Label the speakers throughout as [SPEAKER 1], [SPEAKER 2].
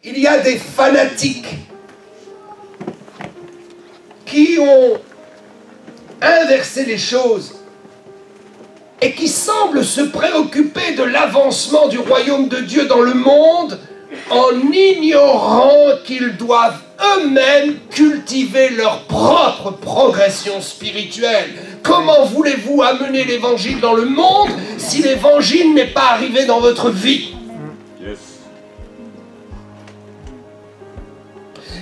[SPEAKER 1] Il y a des fanatiques qui ont inversé les choses et qui semblent se préoccuper de l'avancement du royaume de Dieu dans le monde en ignorant qu'ils doivent eux-mêmes cultiver leur propre progression spirituelle. Comment voulez-vous amener l'évangile dans le monde si l'évangile n'est pas arrivé dans votre vie?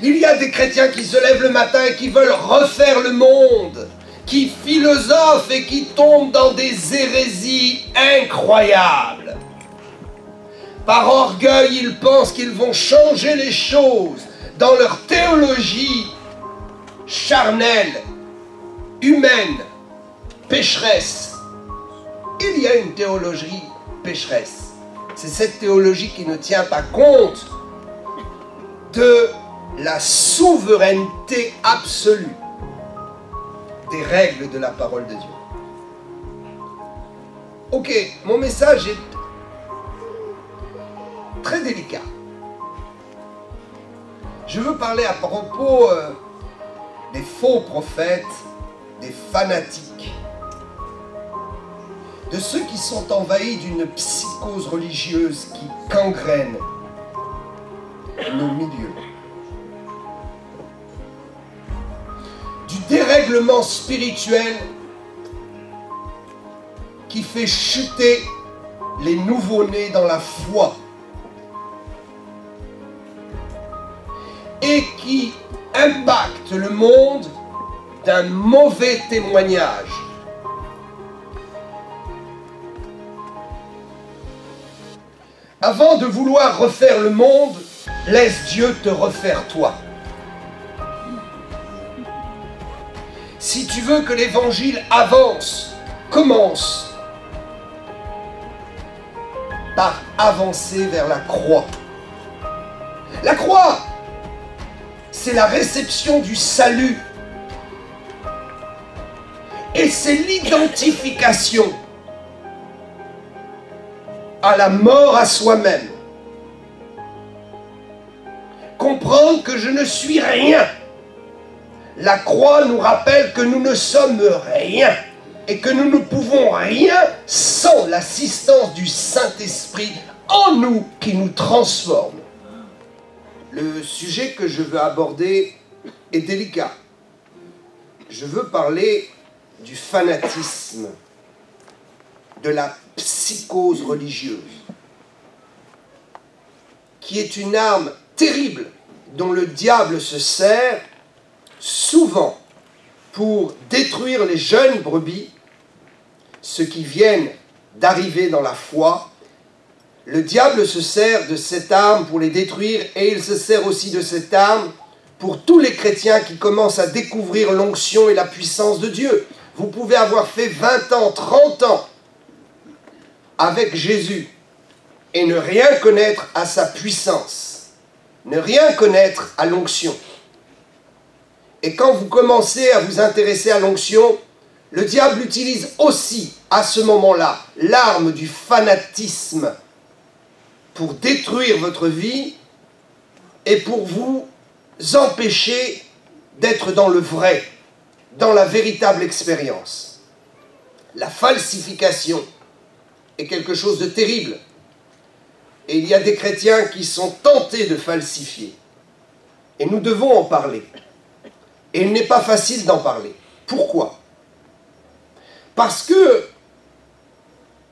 [SPEAKER 1] Il y a des chrétiens qui se lèvent le matin et qui veulent refaire le monde, qui philosophent et qui tombent dans des hérésies incroyables. Par orgueil, ils pensent qu'ils vont changer les choses dans leur théologie charnelle, humaine, pécheresse. Il y a une théologie pécheresse. C'est cette théologie qui ne tient pas compte de la souveraineté absolue des règles de la parole de Dieu. Ok, mon message est très délicat. Je veux parler à propos des faux prophètes, des fanatiques, de ceux qui sont envahis d'une psychose religieuse qui gangrène nos milieux. Du dérèglement spirituel qui fait chuter les nouveau-nés dans la foi et qui impacte le monde d'un mauvais témoignage. Avant de vouloir refaire le monde, laisse Dieu te refaire toi. Si tu veux que l'évangile avance, commence par avancer vers la croix. La croix, c'est la réception du salut. Et c'est l'identification à la mort à soi-même. Comprendre que je ne suis rien. La croix nous rappelle que nous ne sommes rien et que nous ne pouvons rien sans l'assistance du Saint-Esprit en nous qui nous transforme. Le sujet que je veux aborder est délicat. Je veux parler du fanatisme, de la psychose religieuse, qui est une arme terrible dont le diable se sert souvent pour détruire les jeunes brebis, ceux qui viennent d'arriver dans la foi. Le diable se sert de cette arme pour les détruire et il se sert aussi de cette arme pour tous les chrétiens qui commencent à découvrir l'onction et la puissance de Dieu. Vous pouvez avoir fait 20 ans, 30 ans avec Jésus et ne rien connaître à sa puissance, ne rien connaître à l'onction. Et quand vous commencez à vous intéresser à l'onction, le diable utilise aussi à ce moment-là l'arme du fanatisme pour détruire votre vie et pour vous empêcher d'être dans le vrai, dans la véritable expérience. La falsification est quelque chose de terrible. Et il y a des chrétiens qui sont tentés de falsifier. Et nous devons en parler. Et il n'est pas facile d'en parler. Pourquoi? Parce que,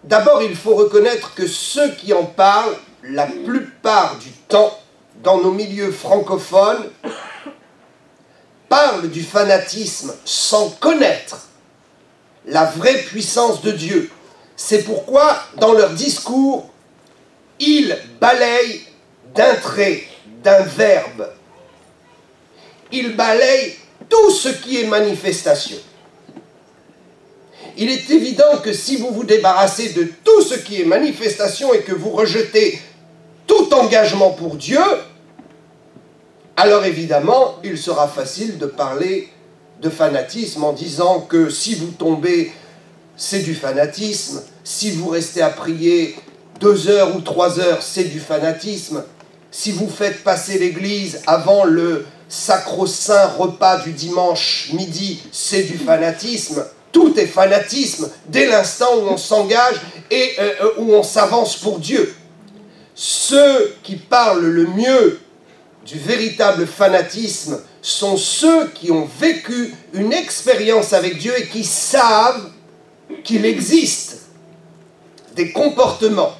[SPEAKER 1] d'abord, il faut reconnaître que ceux qui en parlent, la plupart du temps, dans nos milieux francophones, parlent du fanatisme sans connaître la vraie puissance de Dieu. C'est pourquoi, dans leur discours, ils balayent d'un trait, d'un verbe. Ils balayent tout ce qui est manifestation. Il est évident que si vous vous débarrassez de tout ce qui est manifestation et que vous rejetez tout engagement pour Dieu, alors évidemment, il sera facile de parler de fanatisme en disant que si vous tombez, c'est du fanatisme. Si vous restez à prier 2 heures ou 3 heures, c'est du fanatisme. Si vous faites passer l'église avant le sacro-saint repas du dimanche midi, c'est du fanatisme. Tout est fanatisme dès l'instant où on s'engage et où on s'avance pour Dieu. Ceux qui parlent le mieux du véritable fanatisme sont ceux qui ont vécu une expérience avec Dieu et qui savent qu'il existe des comportements,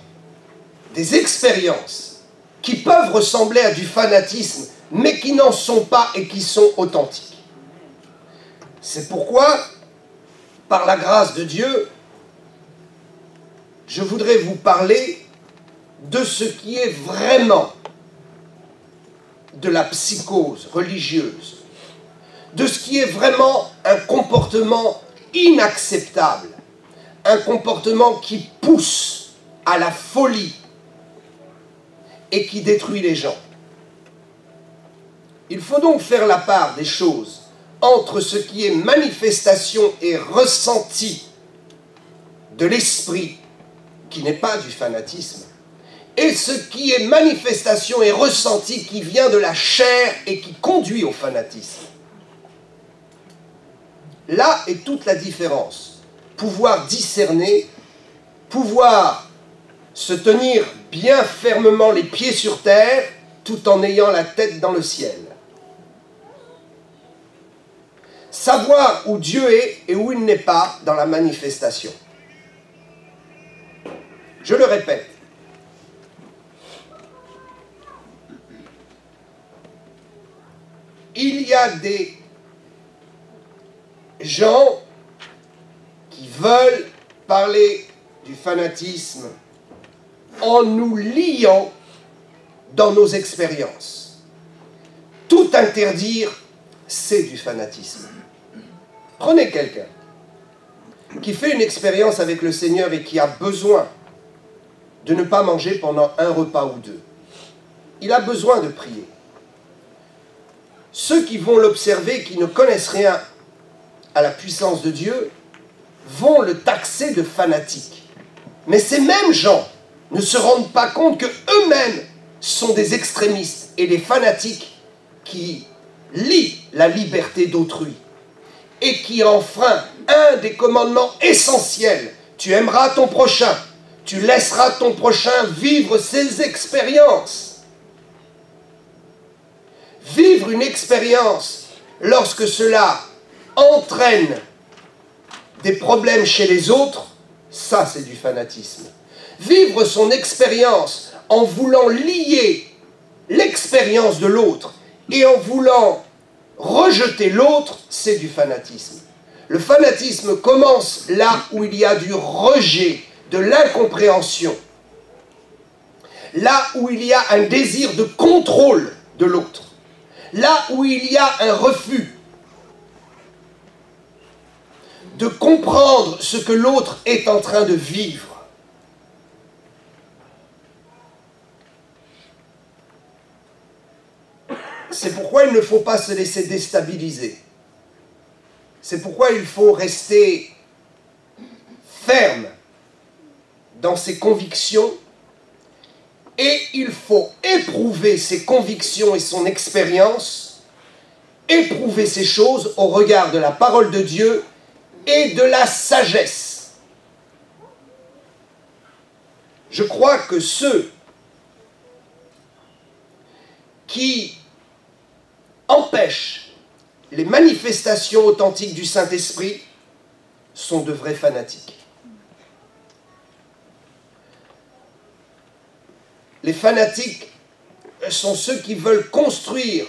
[SPEAKER 1] des expériences qui peuvent ressembler à du fanatisme, mais qui n'en sont pas et qui sont authentiques. C'est pourquoi, par la grâce de Dieu, je voudrais vous parler de ce qui est vraiment de la psychose religieuse, de ce qui est vraiment un comportement inacceptable, un comportement qui pousse à la folie et qui détruit les gens. Il faut donc faire la part des choses entre ce qui est manifestation et ressenti de l'esprit, qui n'est pas du fanatisme, et ce qui est manifestation et ressenti qui vient de la chair et qui conduit au fanatisme. Là est toute la différence. Pouvoir discerner, pouvoir se tenir bien fermement les pieds sur terre, tout en ayant la tête dans le ciel. Savoir où Dieu est et où il n'est pas dans la manifestation. Je le répète. Il y a des gens qui veulent parler du fanatisme en nous liant dans nos expériences. Tout interdire, c'est du fanatisme. Prenez quelqu'un qui fait une expérience avec le Seigneur et qui a besoin de ne pas manger pendant un repas ou deux. Il a besoin de prier. Ceux qui vont l'observer, qui ne connaissent rien à la puissance de Dieu, vont le taxer de fanatique. Mais ces mêmes gens ne se rendent pas compte qu'eux-mêmes sont des extrémistes et des fanatiques qui lient la liberté d'autrui et qui enfreint un des commandements essentiels. Tu aimeras ton prochain, tu laisseras ton prochain vivre ses expériences. Vivre une expérience lorsque cela entraîne des problèmes chez les autres, ça c'est du fanatisme. Vivre son expérience en voulant lier l'expérience de l'autre et en voulant rejeter l'autre, c'est du fanatisme. Le fanatisme commence là où il y a du rejet, de l'incompréhension. Là où il y a un désir de contrôle de l'autre. Là où il y a un refus de comprendre ce que l'autre est en train de vivre. C'est pourquoi il ne faut pas se laisser déstabiliser. C'est pourquoi il faut rester ferme dans ses convictions et il faut éprouver ses convictions et son expérience, éprouver ces choses au regard de la parole de Dieu et de la sagesse. Je crois que ceux qui empêchent les manifestations authentiques du Saint-Esprit sont de vrais fanatiques. Les fanatiques sont ceux qui veulent construire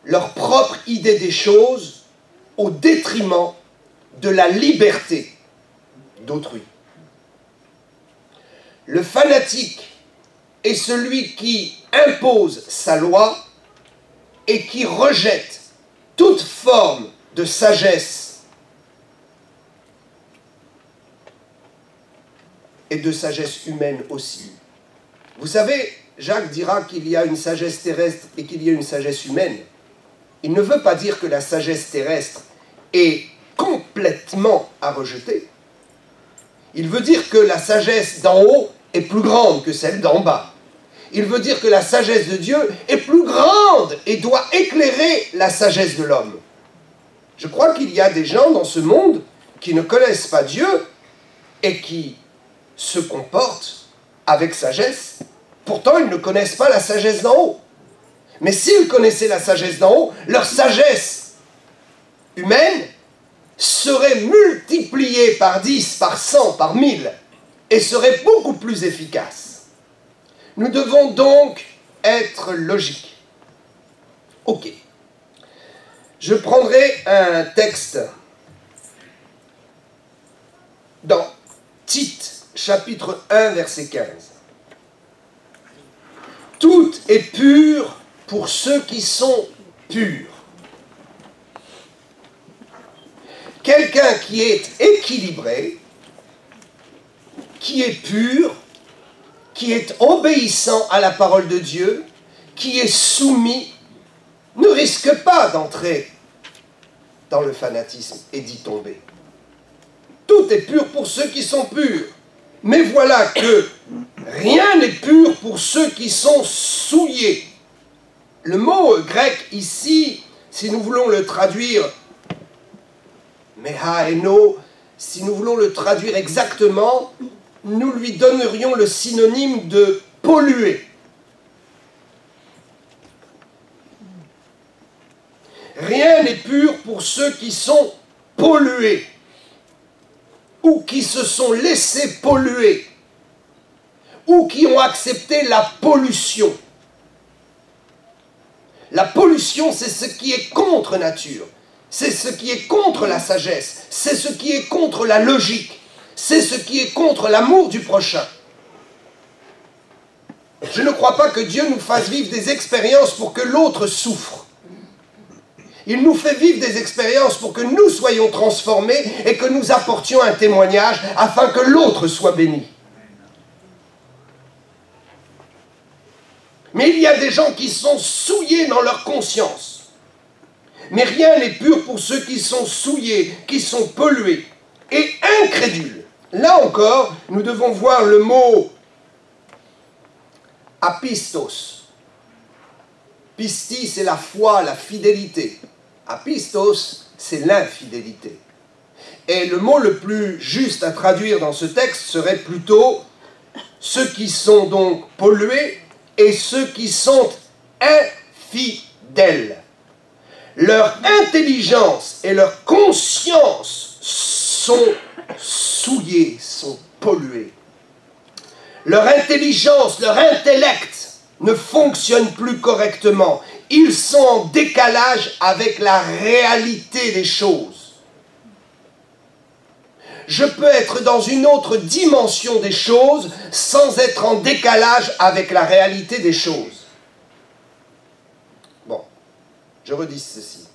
[SPEAKER 1] leur propre idée des choses au détriment de la liberté d'autrui. Le fanatique est celui qui impose sa loi et qui rejette toute forme de sagesse et de sagesse humaine aussi. Vous savez, Jacques dira qu'il y a une sagesse terrestre et qu'il y a une sagesse humaine. Il ne veut pas dire que la sagesse terrestre est complètement à rejeter. Il veut dire que la sagesse d'en haut est plus grande que celle d'en bas. Il veut dire que la sagesse de Dieu est plus grande et doit éclairer la sagesse de l'homme. Je crois qu'il y a des gens dans ce monde qui ne connaissent pas Dieu et qui se comportent avec sagesse. Pourtant, ils ne connaissent pas la sagesse d'en haut. Mais s'ils connaissaient la sagesse d'en haut, leur sagesse humaine serait multipliée par 10, par 100, par 1000 et serait beaucoup plus efficace. Nous devons donc être logiques. Ok. Je prendrai un texte dans Tite, chapitre 1, verset 15. Tout est pur pour ceux qui sont purs. Quelqu'un qui est équilibré, qui est pur, qui est obéissant à la parole de Dieu, qui est soumis, ne risque pas d'entrer dans le fanatisme et d'y tomber. Tout est pur pour ceux qui sont purs. Mais voilà que rien n'est pur pour ceux qui sont souillés. Le mot grec ici, si nous voulons le traduire, mehaeno, si nous voulons le traduire exactement, nous lui donnerions le synonyme de polluer. Rien n'est pur pour ceux qui sont pollués ou qui se sont laissés polluer ou qui ont accepté la pollution. La pollution, c'est ce qui est contre nature, c'est ce qui est contre la sagesse, c'est ce qui est contre la logique, c'est ce qui est contre l'amour du prochain. Je ne crois pas que Dieu nous fasse vivre des expériences pour que l'autre souffre. Il nous fait vivre des expériences pour que nous soyons transformés et que nous apportions un témoignage afin que l'autre soit béni. Mais il y a des gens qui sont souillés dans leur conscience. Mais rien n'est pur pour ceux qui sont souillés, qui sont pollués et incrédules. Là encore, nous devons voir le mot apistos. Pisti, c'est la foi, la fidélité. Apistos, c'est l'infidélité. Et le mot le plus juste à traduire dans ce texte serait plutôt ceux qui sont donc pollués et ceux qui sont infidèles. Leur intelligence et leur conscience sont souillées, sont polluées. Leur intelligence, leur intellect ne fonctionne plus correctement. Ils sont en décalage avec la réalité des choses. Je peux être dans une autre dimension des choses sans être en décalage avec la réalité des choses. Bon, je redis ceci.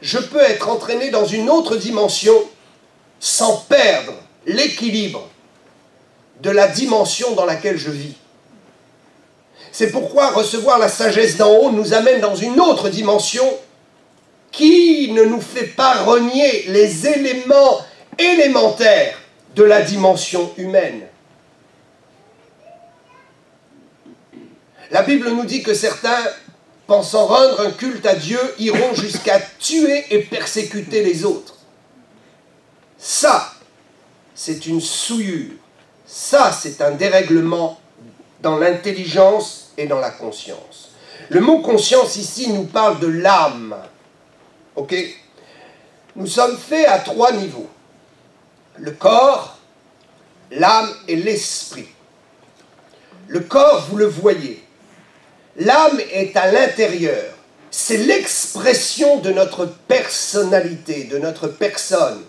[SPEAKER 1] Je peux être entraîné dans une autre dimension sans perdre l'équilibre de la dimension dans laquelle je vis. C'est pourquoi recevoir la sagesse d'en haut nous amène dans une autre dimension qui ne nous fait pas renier les éléments élémentaires de la dimension humaine. La Bible nous dit que certains, pensant rendre un culte à Dieu, iront jusqu'à tuer et persécuter les autres. Ça, c'est une souillure. Ça, c'est un dérèglement dans l'intelligence et dans la conscience. Le mot conscience ici nous parle de l'âme. Ok ? Nous sommes faits à 3 niveaux. Le corps, l'âme et l'esprit. Le corps, vous le voyez. L'âme est à l'intérieur. C'est l'expression de notre personnalité, de notre personne.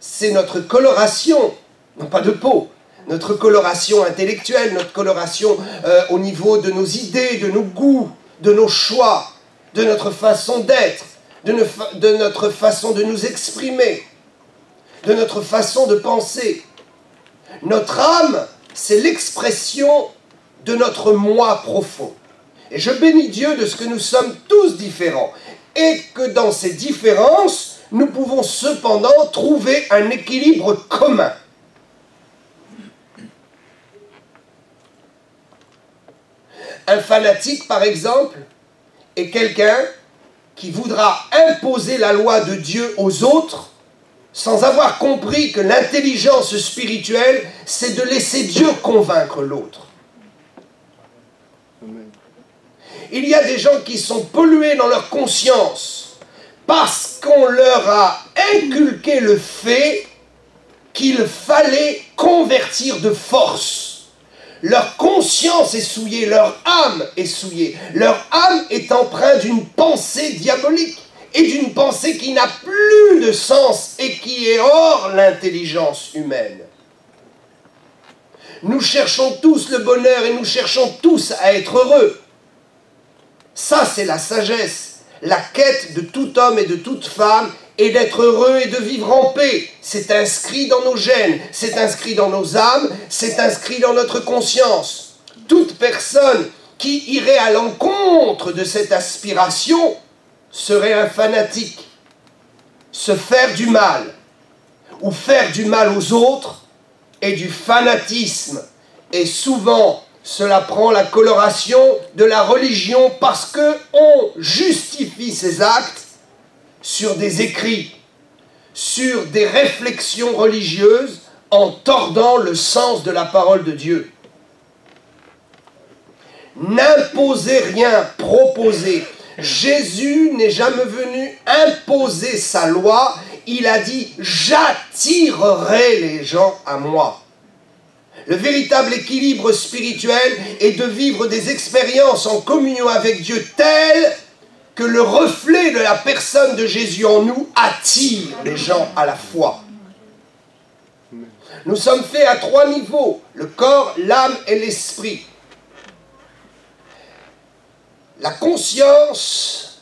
[SPEAKER 1] C'est notre coloration, non pas de peau, notre coloration intellectuelle, notre coloration au niveau de nos idées, de nos goûts, de nos choix, de notre façon d'être, de notre façon de nous exprimer, de notre façon de penser. Notre âme, c'est l'expression de notre moi profond. Et je bénis Dieu de ce que nous sommes tous différents et que dans ces différences, nous pouvons cependant trouver un équilibre commun. Un fanatique, par exemple, est quelqu'un qui voudra imposer la loi de Dieu aux autres sans avoir compris que l'intelligence spirituelle, c'est de laisser Dieu convaincre l'autre. Il y a des gens qui sont pollués dans leur conscience parce qu'on leur a inculqué le fait qu'il fallait convertir de force. Leur conscience est souillée, leur âme est souillée. Leur âme est empreinte d'une pensée diabolique et d'une pensée qui n'a plus de sens et qui est hors l'intelligence humaine. Nous cherchons tous le bonheur et nous cherchons tous à être heureux. Ça, c'est la sagesse. La quête de tout homme et de toute femme est d'être heureux et de vivre en paix. C'est inscrit dans nos gènes, c'est inscrit dans nos âmes, c'est inscrit dans notre conscience. Toute personne qui irait à l'encontre de cette aspiration serait un fanatique. Se faire du mal ou faire du mal aux autres est du fanatisme. Et souvent, cela prend la coloration de la religion parce qu'on justifie ces actes sur des écrits, sur des réflexions religieuses en tordant le sens de la parole de Dieu. N'imposez rien, proposez. Jésus n'est jamais venu imposer sa loi, il a dit « j'attirerai les gens à moi ». Le véritable équilibre spirituel est de vivre des expériences en communion avec Dieu telles que le reflet de la personne de Jésus en nous attire les gens à la foi. Nous sommes faits à 3 niveaux, le corps, l'âme et l'esprit. La conscience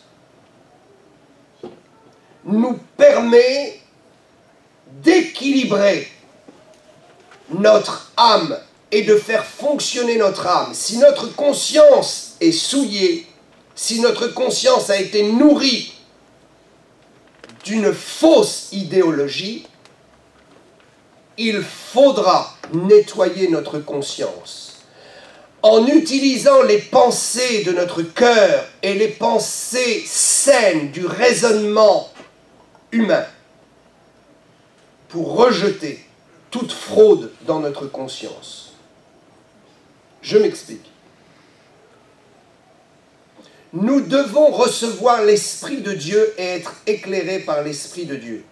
[SPEAKER 1] nous permet d'équilibrer notre âme et de faire fonctionner notre âme. Si notre conscience est souillée, si notre conscience a été nourrie d'une fausse idéologie, il faudra nettoyer notre conscience en utilisant les pensées de notre cœur et les pensées saines du raisonnement humain pour rejeter toute fraude dans notre conscience. Je m'explique. Nous devons recevoir l'Esprit de Dieu et être éclairés par l'Esprit de Dieu.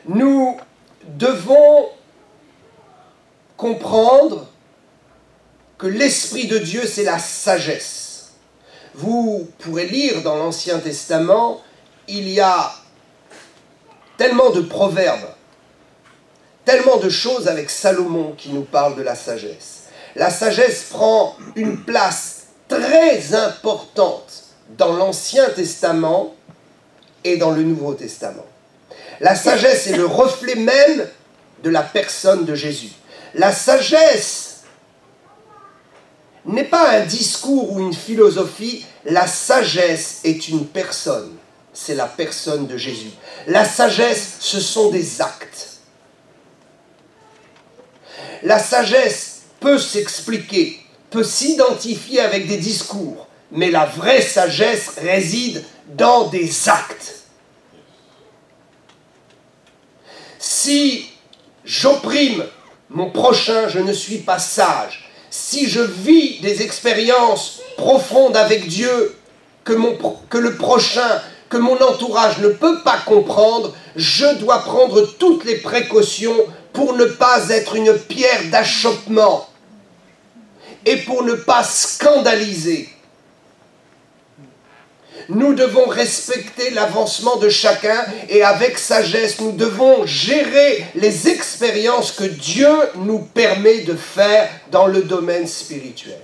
[SPEAKER 1] Nous devons comprendre que l'Esprit de Dieu, c'est la sagesse. Vous pourrez lire dans l'Ancien Testament, il y a tellement de proverbes, tellement de choses avec Salomon qui nous parlent de la sagesse. La sagesse prend une place très importante dans l'Ancien Testament et dans le Nouveau Testament. La sagesse est le reflet même de la personne de Jésus. La sagesse n'est pas un discours ou une philosophie, la sagesse est une personne. C'est la personne de Jésus. La sagesse, ce sont des actes. La sagesse peut s'expliquer, peut s'identifier avec des discours, mais la vraie sagesse réside dans des actes. Si j'opprime mon prochain, je ne suis pas sage. Si je vis des expériences profondes avec Dieu que le prochain, que mon entourage ne peut pas comprendre, je dois prendre toutes les précautions pour ne pas être une pierre d'achoppement et pour ne pas scandaliser. Nous devons respecter l'avancement de chacun et avec sagesse, nous devons gérer les expériences que Dieu nous permet de faire dans le domaine spirituel.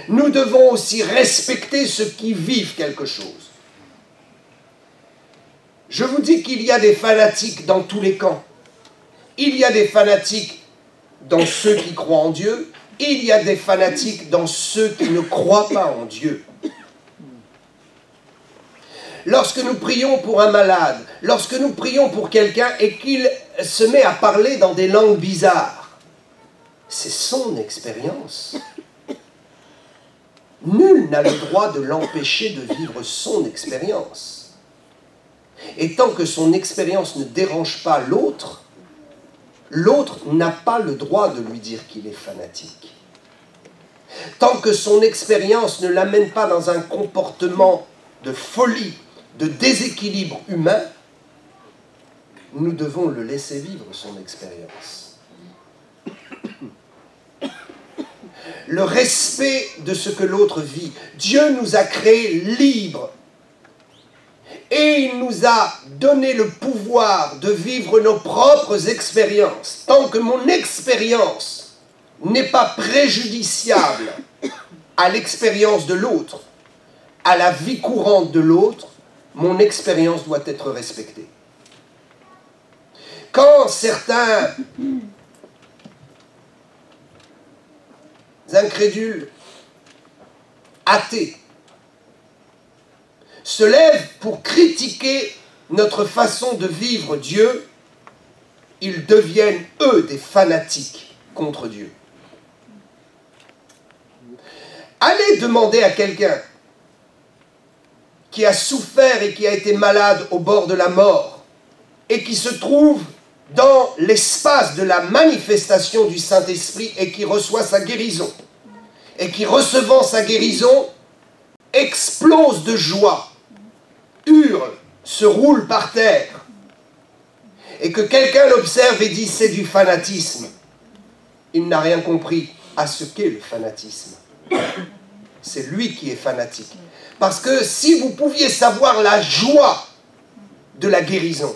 [SPEAKER 1] Nous devons aussi respecter ceux qui vivent quelque chose. Je vous dis qu'il y a des fanatiques dans tous les camps. Il y a des fanatiques dans ceux qui croient en Dieu. Il y a des fanatiques dans ceux qui ne croient pas en Dieu. Lorsque nous prions pour un malade, lorsque nous prions pour quelqu'un et qu'il se met à parler dans des langues bizarres, c'est son expérience. Nul n'a le droit de l'empêcher de vivre son expérience. Et tant que son expérience ne dérange pas l'autre, l'autre n'a pas le droit de lui dire qu'il est fanatique. Tant que son expérience ne l'amène pas dans un comportement de folie, de déséquilibre humain, nous devons le laisser vivre son expérience. Le respect de ce que l'autre vit. Dieu nous a créés libres. Et il nous a donné le pouvoir de vivre nos propres expériences. Tant que mon expérience n'est pas préjudiciable à l'expérience de l'autre, à la vie courante de l'autre, mon expérience doit être respectée. Quand certains incrédules, athées, se lèvent pour critiquer notre façon de vivre Dieu, ils deviennent, eux, des fanatiques contre Dieu. Allez demander à quelqu'un qui a souffert et qui a été malade au bord de la mort et qui se trouve dans l'espace de la manifestation du Saint-Esprit et qui reçoit sa guérison, et qui, recevant sa guérison, explose de joie, hurle, se roule par terre, et que quelqu'un l'observe et dit « c'est du fanatisme », il n'a rien compris à ce qu'est le fanatisme. C'est lui qui est fanatique. Parce que si vous pouviez savoir la joie de la guérison,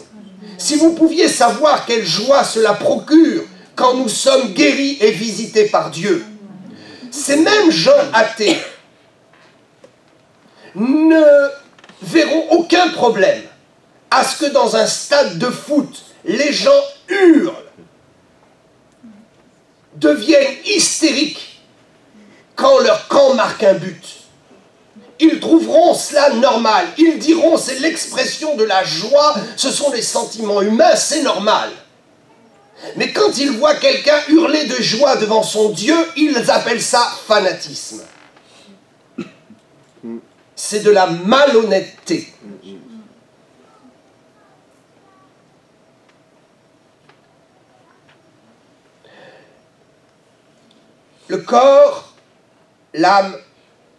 [SPEAKER 1] si vous pouviez savoir quelle joie cela procure quand nous sommes guéris et visités par Dieu, ces mêmes gens athées ne verront aucun problème à ce que dans un stade de foot, les gens hurlent, deviennent hystériques quand leur camp marque un but. Ils trouveront cela normal. Ils diront c'est l'expression de la joie, ce sont les sentiments humains, c'est normal. Mais quand ils voient quelqu'un hurler de joie devant son Dieu, ils appellent ça fanatisme. C'est de la malhonnêteté. Le corps, l'âme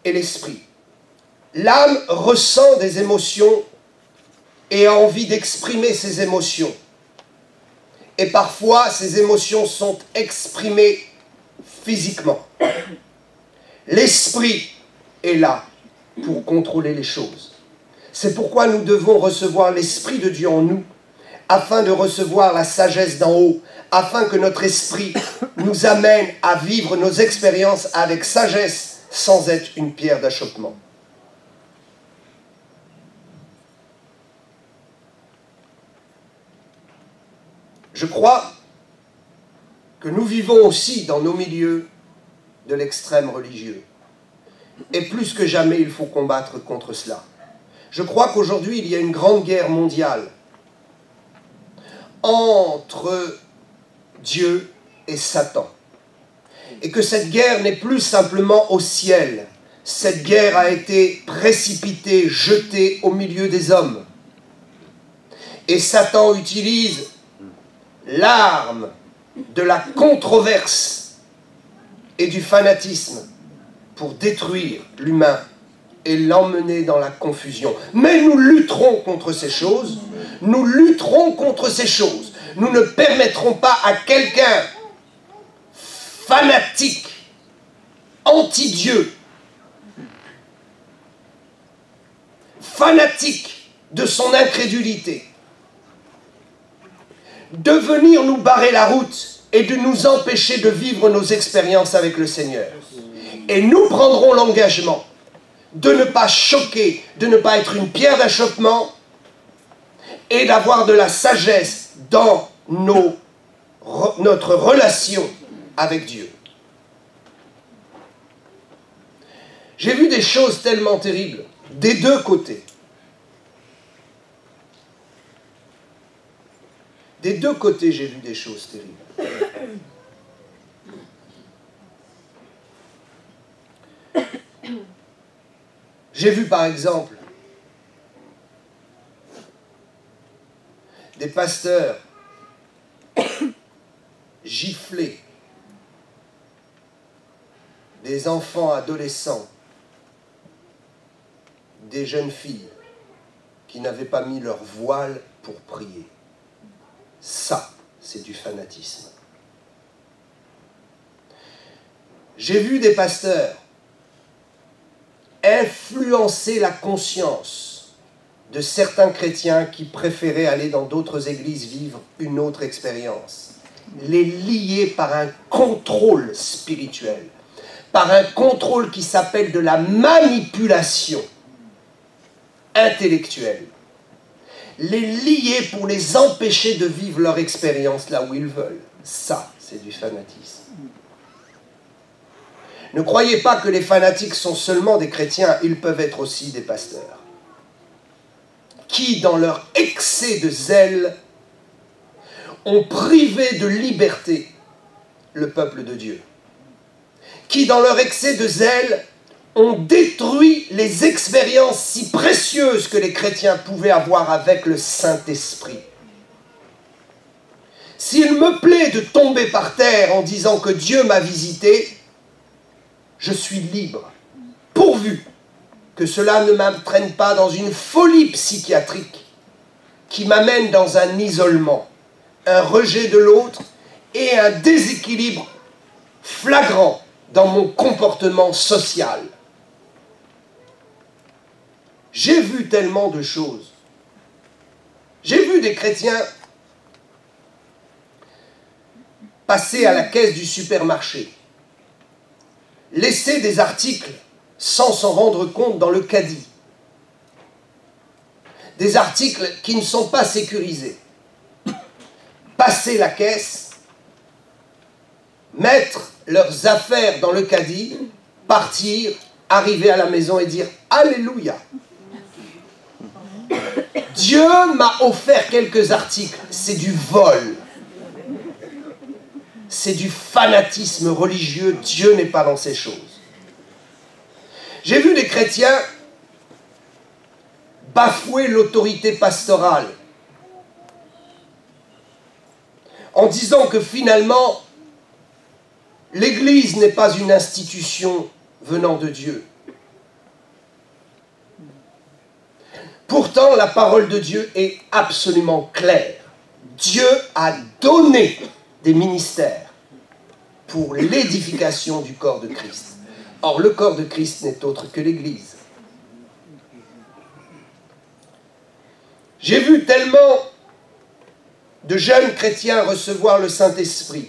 [SPEAKER 1] et l'esprit. L'âme ressent des émotions et a envie d'exprimer ses émotions. Et parfois, ces émotions sont exprimées physiquement. L'esprit est là pour contrôler les choses. C'est pourquoi nous devons recevoir l'Esprit de Dieu en nous, afin de recevoir la sagesse d'en haut, afin que notre esprit nous amène à vivre nos expériences avec sagesse, sans être une pierre d'achoppement. Je crois que nous vivons aussi dans nos milieux de l'extrême religieux. Et plus que jamais, il faut combattre contre cela. Je crois qu'aujourd'hui, il y a une grande guerre mondiale entre Dieu et Satan. Et que cette guerre n'est plus simplement au ciel. Cette guerre a été précipitée, jetée au milieu des hommes. Et Satan utilise l'arme de la controverse et du fanatisme pour détruire l'humain et l'emmener dans la confusion. Mais nous lutterons contre ces choses. Nous lutterons contre ces choses. Nous ne permettrons pas à quelqu'un fanatique, anti-Dieu, fanatique de son incrédulité, de venir nous barrer la route et de nous empêcher de vivre nos expériences avec le Seigneur. Et nous prendrons l'engagement de ne pas choquer, de ne pas être une pierre d'achoppement et d'avoir de la sagesse dans notre relation avec Dieu. J'ai vu des choses tellement terribles, des deux côtés. Des deux côtés, j'ai vu des choses terribles. J'ai vu par exemple des pasteurs gifler des enfants adolescents, des jeunes filles qui n'avaient pas mis leur voile pour prier. Ça, c'est du fanatisme. J'ai vu des pasteurs influencer la conscience de certains chrétiens qui préféraient aller dans d'autres églises vivre une autre expérience. Les lier par un contrôle spirituel, par un contrôle qui s'appelle de la manipulation intellectuelle. Les lier pour les empêcher de vivre leur expérience là où ils veulent. Ça, c'est du fanatisme. Ne croyez pas que les fanatiques sont seulement des chrétiens, ils peuvent être aussi des pasteurs, qui, dans leur excès de zèle, ont privé de liberté le peuple de Dieu, qui, dans leur excès de zèle, ont détruit les expériences si précieuses que les chrétiens pouvaient avoir avec le Saint-Esprit. S'il me plaît de tomber par terre en disant que Dieu m'a visité, je suis libre, pourvu que cela ne m'entraîne pas dans une folie psychiatrique qui m'amène dans un isolement, un rejet de l'autre et un déséquilibre flagrant dans mon comportement social. J'ai vu tellement de choses. J'ai vu des chrétiens passer à la caisse du supermarché, laisser des articles sans s'en rendre compte dans le caddie. Des articles qui ne sont pas sécurisés. Passer la caisse, mettre leurs affaires dans le caddie, partir, arriver à la maison et dire « Alléluia ». Dieu m'a offert quelques articles, c'est du vol. C'est du fanatisme religieux, Dieu n'est pas dans ces choses. J'ai vu des chrétiens bafouer l'autorité pastorale en disant que finalement, l'Église n'est pas une institution venant de Dieu. Pourtant, la parole de Dieu est absolument claire. Dieu a donné des ministères pour l'édification du corps de Christ. Or, le corps de Christ n'est autre que l'Église. J'ai vu tellement de jeunes chrétiens recevoir le Saint-Esprit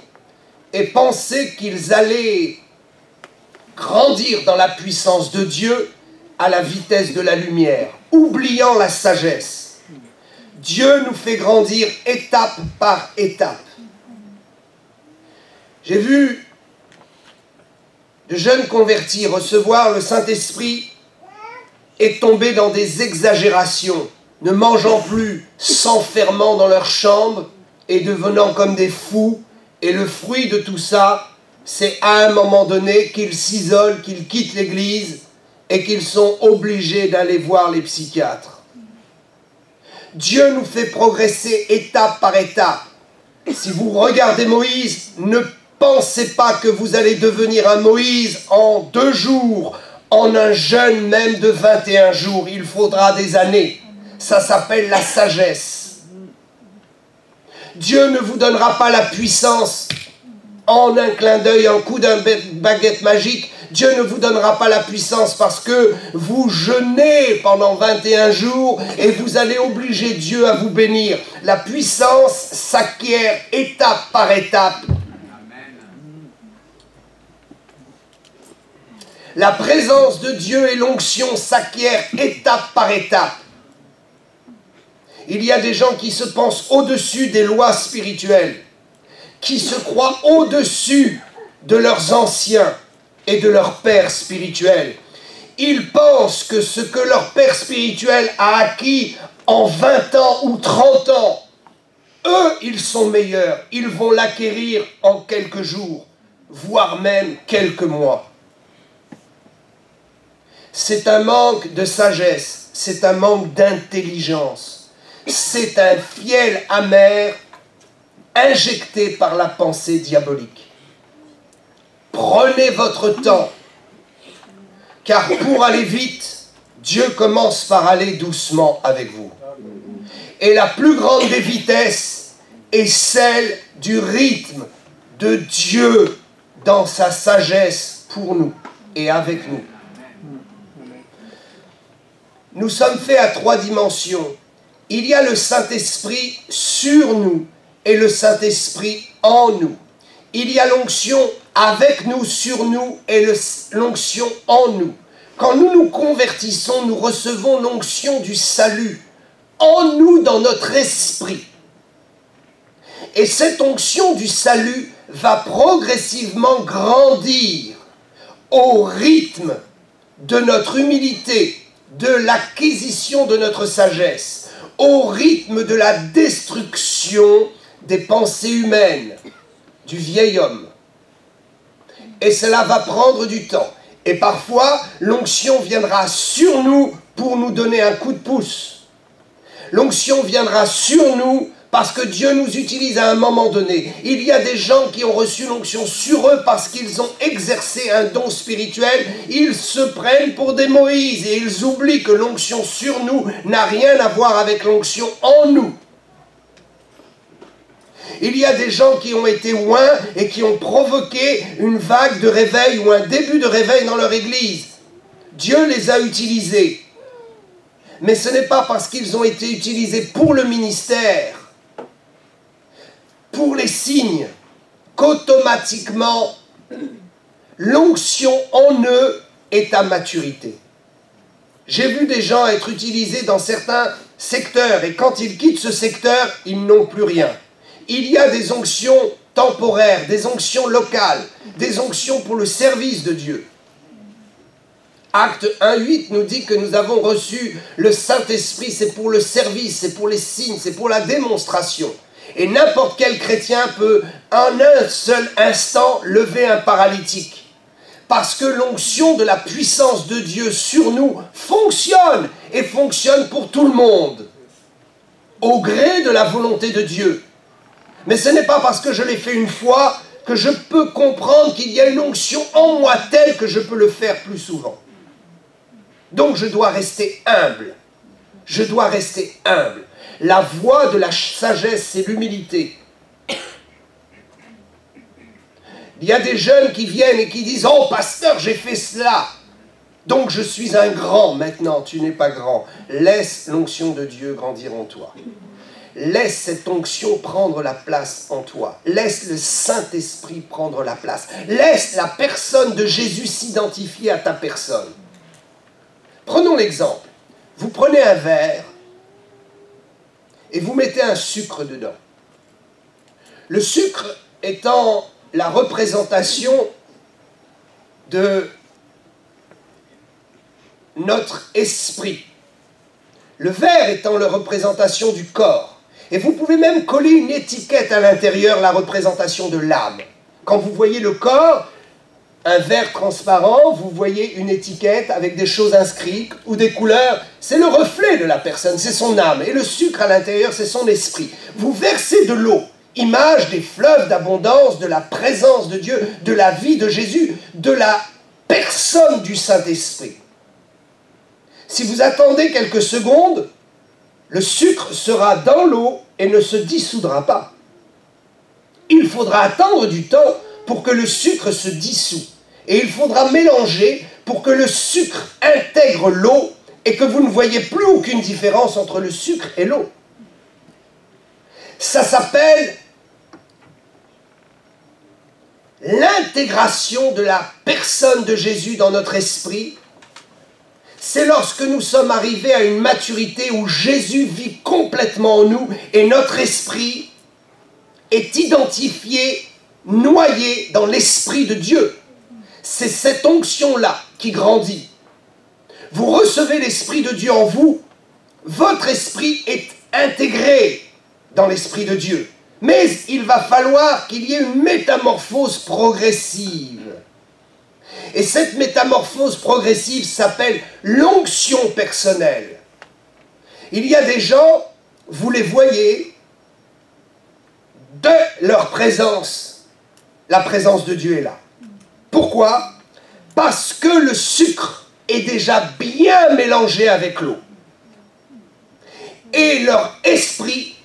[SPEAKER 1] et penser qu'ils allaient grandir dans la puissance de Dieu à la vitesse de la lumière, oubliant la sagesse. Dieu nous fait grandir étape par étape. J'ai vu de jeunes convertis recevoir le Saint-Esprit et tomber dans des exagérations, ne mangeant plus, s'enfermant dans leur chambre et devenant comme des fous. Et le fruit de tout ça, c'est à un moment donné qu'ils s'isolent, qu'ils quittent l'Église et qu'ils sont obligés d'aller voir les psychiatres. Dieu nous fait progresser étape par étape. Si vous regardez Moïse, ne pensez pas que vous allez devenir un Moïse en 2 jours, en un jeûne même de 21 jours. Il faudra des années. Ça s'appelle la sagesse. Dieu ne vous donnera pas la puissance en un clin d'œil, un coup d'un baguette magique. Dieu ne vous donnera pas la puissance parce que vous jeûnez pendant 21 jours et vous allez obliger Dieu à vous bénir. La puissance s'acquiert étape par étape. La présence de Dieu et l'onction s'acquièrent étape par étape. Il y a des gens qui se pensent au-dessus des lois spirituelles, qui se croient au-dessus de leurs anciens et de leur père spirituel. Ils pensent que ce que leur père spirituel a acquis en 20 ans ou 30 ans, eux, ils sont meilleurs. Ils vont l'acquérir en quelques jours, voire même quelques mois. c'est un manque de sagesse, c'est un manque d'intelligence, c'est un fiel amer injecté par la pensée diabolique. Prenez votre temps, car pour aller vite, Dieu commence par aller doucement avec vous. Et la plus grande des vitesses est celle du rythme de Dieu dans sa sagesse pour nous et avec nous. Nous sommes faits à 3 dimensions. Il y a le Saint-Esprit sur nous et le Saint-Esprit en nous. Il y a l'onction avec nous, sur nous et l'onction en nous. Quand nous nous convertissons, nous recevons l'onction du salut en nous, dans notre esprit. Et cette onction du salut va progressivement grandir au rythme de notre humilité, de l'acquisition de notre sagesse, au rythme de la destruction des pensées humaines, du vieil homme. Et cela va prendre du temps. Et parfois, l'onction viendra sur nous pour nous donner un coup de pouce. L'onction viendra sur nous parce que Dieu nous utilise à un moment donné. Il y a des gens qui ont reçu l'onction sur eux parce qu'ils ont exercé un don spirituel. Ils se prennent pour des Moïse et ils oublient que l'onction sur nous n'a rien à voir avec l'onction en nous. Il y a des gens qui ont été oints et qui ont provoqué une vague de réveil ou un début de réveil dans leur église. Dieu les a utilisés. Mais ce n'est pas parce qu'ils ont été utilisés pour le ministère, pour les signes, qu'automatiquement l'onction en eux est à maturité. J'ai vu des gens être utilisés dans certains secteurs et quand ils quittent ce secteur, ils n'ont plus rien. Il y a des onctions temporaires, des onctions locales, des onctions pour le service de Dieu. Acte 1:8 nous dit que nous avons reçu le Saint-Esprit, c'est pour le service, c'est pour les signes, c'est pour la démonstration. Et n'importe quel chrétien peut en un seul instant lever un paralytique. Parce que l'onction de la puissance de Dieu sur nous fonctionne, et fonctionne pour tout le monde, au gré de la volonté de Dieu. Mais ce n'est pas parce que je l'ai fait une fois que je peux comprendre qu'il y a une onction en moi telle que je peux le faire plus souvent. Donc je dois rester humble. Je dois rester humble. La voie de la sagesse, c'est l'humilité. Il y a des jeunes qui viennent et qui disent « Oh, pasteur, j'ai fait cela. Donc je suis un grand. » Maintenant, tu n'es pas grand. Laisse l'onction de Dieu grandir en toi. Laisse cette onction prendre la place en toi. Laisse le Saint-Esprit prendre la place. Laisse la personne de Jésus s'identifier à ta personne. Prenons l'exemple. Vous prenez un verre et vous mettez un sucre dedans. Le sucre étant la représentation de notre esprit. Le verre étant la représentation du corps. Et vous pouvez même coller une étiquette à l'intérieur, la représentation de l'âme. Quand vous voyez le corps, un verre transparent, vous voyez une étiquette avec des choses inscrites ou des couleurs. C'est le reflet de la personne, c'est son âme. Et le sucre à l'intérieur, c'est son esprit. Vous versez de l'eau, image des fleuves d'abondance, de la présence de Dieu, de la vie de Jésus, de la personne du Saint-Esprit. Si vous attendez quelques secondes, le sucre sera dans l'eau et ne se dissoudra pas. Il faudra attendre du temps pour que le sucre se dissout. Et il faudra mélanger pour que le sucre intègre l'eau et que vous ne voyez plus aucune différence entre le sucre et l'eau. Ça s'appelle l'intégration de la personne de Jésus dans notre esprit. C'est lorsque nous sommes arrivés à une maturité où Jésus vit complètement en nous et notre esprit est identifié, noyé dans l'Esprit de Dieu. C'est cette onction-là qui grandit. Vous recevez l'Esprit de Dieu en vous, votre esprit est intégré dans l'Esprit de Dieu. Mais il va falloir qu'il y ait une métamorphose progressive. Et cette métamorphose progressive s'appelle l'onction personnelle. Il y a des gens, vous les voyez, de leur présence, la présence de Dieu est là. Pourquoi? Parce que le sucre est déjà bien mélangé avec l'eau. Et leur esprit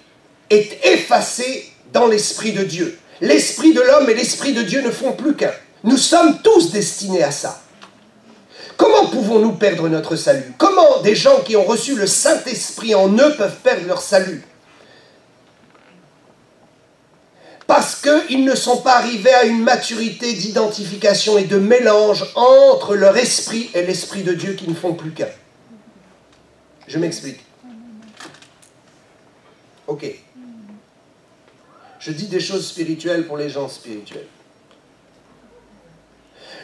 [SPEAKER 1] est effacé dans l'esprit de Dieu. L'esprit de l'homme et l'esprit de Dieu ne font plus qu'un. Nous sommes tous destinés à ça. Comment pouvons-nous perdre notre salut? Comment des gens qui ont reçu le Saint-Esprit en eux peuvent perdre leur salut? Parce qu'ils ne sont pas arrivés à une maturité d'identification et de mélange entre leur esprit et l'esprit de Dieu qui ne font plus qu'un. Je m'explique. Ok. Je dis des choses spirituelles pour les gens spirituels.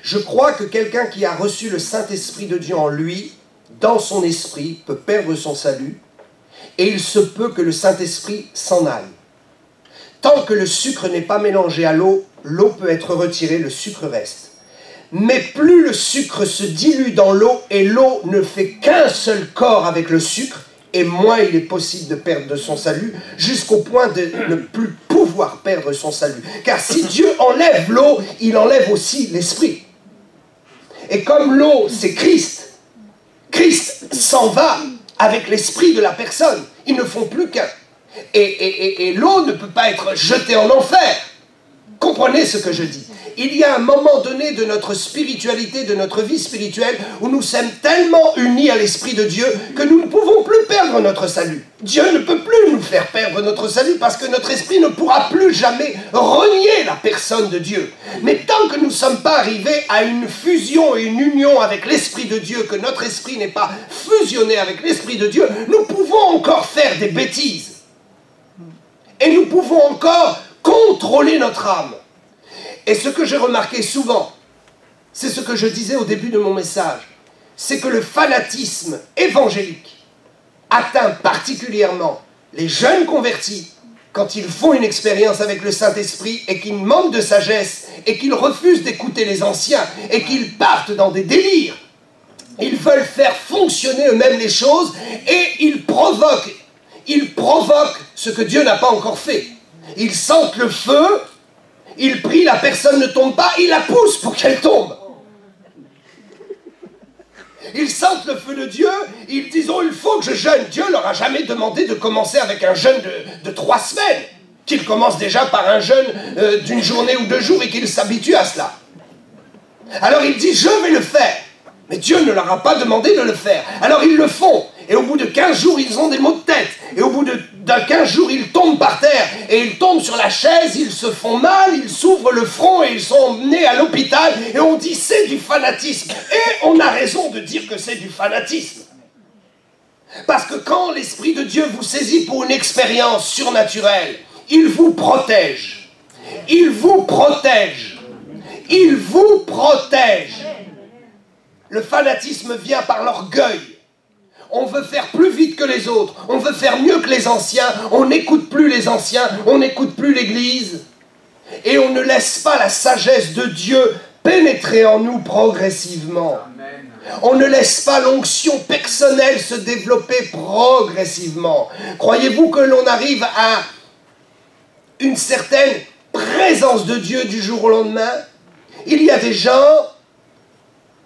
[SPEAKER 1] Je crois que quelqu'un qui a reçu le Saint-Esprit de Dieu en lui, dans son esprit, peut perdre son salut, et il se peut que le Saint-Esprit s'en aille. Tant que le sucre n'est pas mélangé à l'eau, l'eau peut être retirée, le sucre reste. Mais plus le sucre se dilue dans l'eau, et l'eau ne fait qu'un seul corps avec le sucre, et moins il est possible de perdre son salut, jusqu'au point de ne plus pouvoir perdre son salut. Car si Dieu enlève l'eau, il enlève aussi l'esprit. Et comme l'eau, c'est Christ, Christ s'en va avec l'esprit de la personne. Ils ne font plus qu'un. Et l'eau ne peut pas être jetée en enfer. Comprenez ce que je dis. Il y a un moment donné de notre spiritualité, de notre vie spirituelle, où nous sommes tellement unis à l'Esprit de Dieu que nous ne pouvons plus perdre notre salut. Dieu ne peut plus nous faire perdre notre salut parce que notre esprit ne pourra plus jamais renier la personne de Dieu. Mais tant que nous ne sommes pas arrivés à une fusion et une union avec l'Esprit de Dieu, que notre esprit n'est pas fusionné avec l'Esprit de Dieu, nous pouvons encore faire des bêtises. Et nous pouvons encore contrôler notre âme. Et ce que j'ai remarqué souvent, c'est ce que je disais au début de mon message, c'est que le fanatisme évangélique atteint particulièrement les jeunes convertis quand ils font une expérience avec le Saint-Esprit et qu'ils manquent de sagesse et qu'ils refusent d'écouter les anciens et qu'ils partent dans des délires. Ils veulent faire fonctionner eux-mêmes les choses et ils provoquent ce que Dieu n'a pas encore fait. Ils sentent le feu, ils prient, la personne ne tombe pas, ils la poussent pour qu'elle tombe. Ils sentent le feu de Dieu, ils disent « Oh, il faut que je jeûne ». Dieu leur a jamais demandé de commencer avec un jeûne de 3 semaines, qu'ils commencent déjà par un jeûne d'une journée ou 2 jours et qu'ils s'habituent à cela. Alors ils disent « Je vais le faire ». Mais Dieu ne leur a pas demandé de le faire. Alors ils le font. Et au bout de 15 jours, ils ont des maux de tête. Et au bout de 15 jours, ils tombent par terre. Et ils tombent sur la chaise, ils se font mal, ils s'ouvrent le front et ils sont emmenés à l'hôpital. Et on dit c'est du fanatisme. Et on a raison de dire que c'est du fanatisme. Parce que quand l'Esprit de Dieu vous saisit pour une expérience surnaturelle, il vous protège. Il vous protège. Il vous protège. Le fanatisme vient par l'orgueil. On veut faire plus vite que les autres. On veut faire mieux que les anciens. On n'écoute plus les anciens. On n'écoute plus l'Église. Et on ne laisse pas la sagesse de Dieu pénétrer en nous progressivement. Amen. On ne laisse pas l'onction personnelle se développer progressivement. Croyez-vous que l'on arrive à une certaine présence de Dieu du jour au lendemain? Il y a des gens...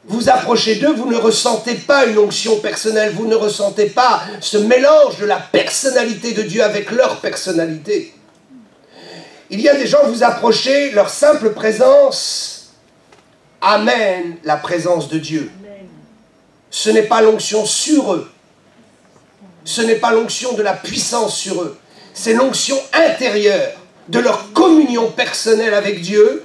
[SPEAKER 1] Vous approchez d'eux, vous ne ressentez pas une onction personnelle, vous ne ressentez pas ce mélange de la personnalité de Dieu avec leur personnalité. Il y a des gens, vous approchez, leur simple présence amène la présence de Dieu. Ce n'est pas l'onction sur eux, ce n'est pas l'onction de la puissance sur eux, c'est l'onction intérieure de leur communion personnelle avec Dieu.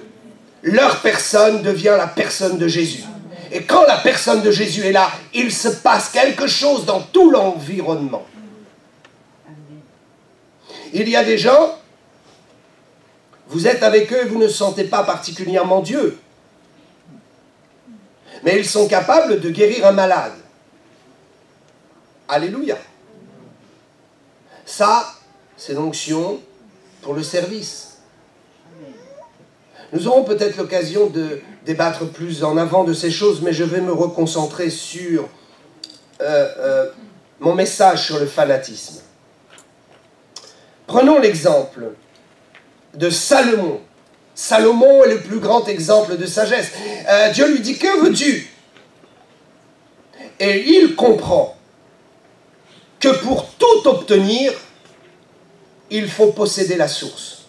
[SPEAKER 1] Leur personne devient la personne de Jésus. Et quand la personne de Jésus est là, il se passe quelque chose dans tout l'environnement. Il y a des gens, vous êtes avec eux et vous ne sentez pas particulièrement Dieu. Mais ils sont capables de guérir un malade. Alléluia. Ça, c'est l'onction pour le service. Nous aurons peut-être l'occasion de débattre plus en avant de ces choses, mais je vais me reconcentrer sur mon message sur le fanatisme. Prenons l'exemple de Salomon. Salomon est le plus grand exemple de sagesse. Dieu lui dit, que veux-tu? Et il comprend que pour tout obtenir, il faut posséder la source.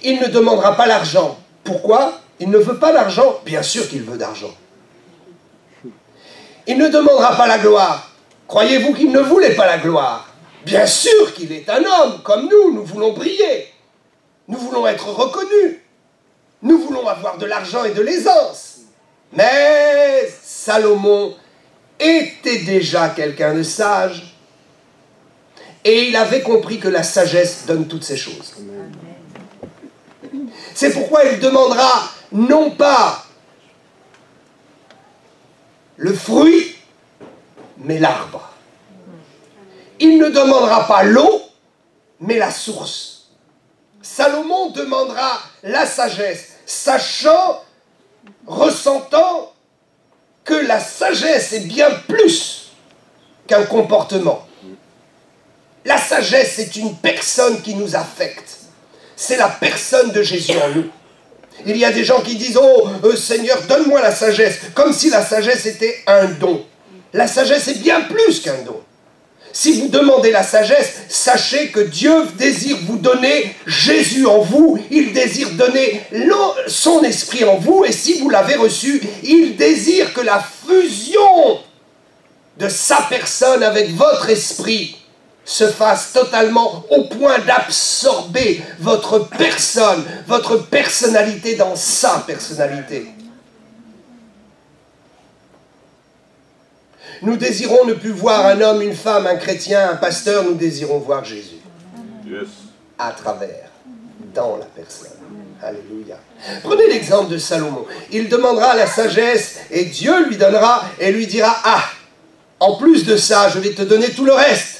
[SPEAKER 1] Il ne demandera pas l'argent. Pourquoi? Il ne veut pas l'argent. Bien sûr qu'il veut d'argent. Il ne demandera pas la gloire. Croyez-vous qu'il ne voulait pas la gloire? Bien sûr qu'il est un homme, comme nous. Nous voulons briller. Nous voulons être reconnus. Nous voulons avoir de l'argent et de l'aisance. Mais Salomon était déjà quelqu'un de sage. Et il avait compris que la sagesse donne toutes ces choses. C'est pourquoi il demandera non pas le fruit, mais l'arbre. Il ne demandera pas l'eau, mais la source. Salomon demandera la sagesse, sachant, ressentant que la sagesse est bien plus qu'un comportement. La sagesse est une personne qui nous affecte. C'est la personne de Jésus en nous. Il y a des gens qui disent « Oh, Seigneur, donne-moi la sagesse », comme si la sagesse était un don. La sagesse est bien plus qu'un don. Si vous demandez la sagesse, sachez que Dieu désire vous donner Jésus en vous. Il désire donner son esprit en vous. Et si vous l'avez reçu, il désire que la fusion de sa personne avec votre esprit se fasse totalement au point d'absorber votre personne, votre personnalité dans sa personnalité. Nous désirons ne plus voir un homme, une femme, un chrétien, un pasteur, nous désirons voir Jésus. Yes. À travers, dans la personne. Alléluia. Prenez l'exemple de Salomon. Il demandera la sagesse et Dieu lui donnera et lui dira « Ah, en plus de ça, je vais te donner tout le reste. »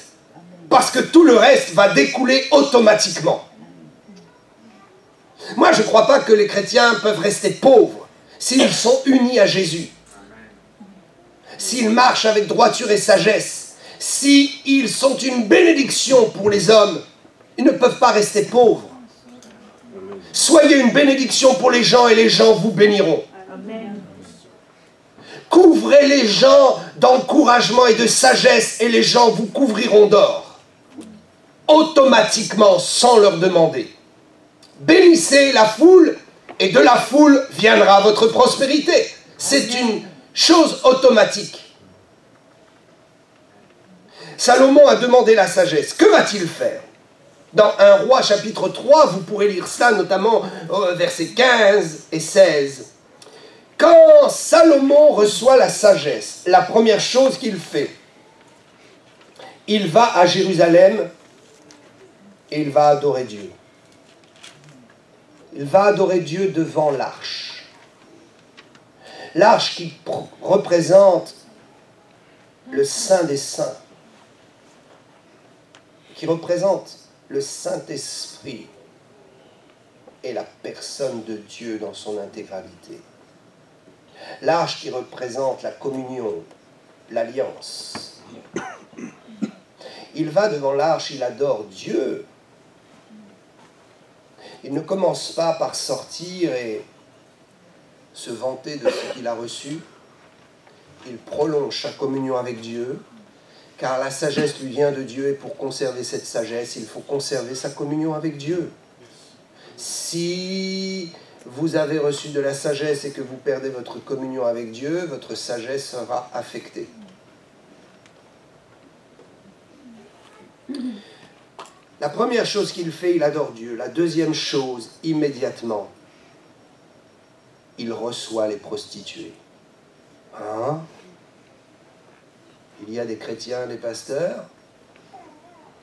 [SPEAKER 1] Parce que tout le reste va découler automatiquement. Moi, je ne crois pas que les chrétiens peuvent rester pauvres s'ils sont unis à Jésus. S'ils marchent avec droiture et sagesse, s'ils sont une bénédiction pour les hommes, ils ne peuvent pas rester pauvres. Soyez une bénédiction pour les gens et les gens vous béniront. Couvrez les gens d'encouragement et de sagesse et les gens vous couvriront d'or. Automatiquement, sans leur demander. Bénissez la foule et de la foule viendra votre prospérité. C'est une chose automatique. Salomon a demandé la sagesse. Que va-t-il faire? Dans 1 Roi chapitre 3, vous pourrez lire ça notamment versets 15 et 16. Quand Salomon reçoit la sagesse, la première chose qu'il fait, il va à Jérusalem et il va adorer Dieu. Il va adorer Dieu devant l'arche. L'arche qui représente le Saint des Saints, qui représente le Saint-Esprit et la personne de Dieu dans son intégralité. L'arche qui représente la communion, l'alliance. Il va devant l'arche, il adore Dieu. Il ne commence pas par sortir et se vanter de ce qu'il a reçu. Il prolonge sa communion avec Dieu, car la sagesse lui vient de Dieu, et pour conserver cette sagesse, il faut conserver sa communion avec Dieu. Si vous avez reçu de la sagesse et que vous perdez votre communion avec Dieu, votre sagesse sera affectée. La première chose qu'il fait, il adore Dieu. La deuxième chose, immédiatement, il reçoit les prostituées. Hein? Il y a des chrétiens, des pasteurs,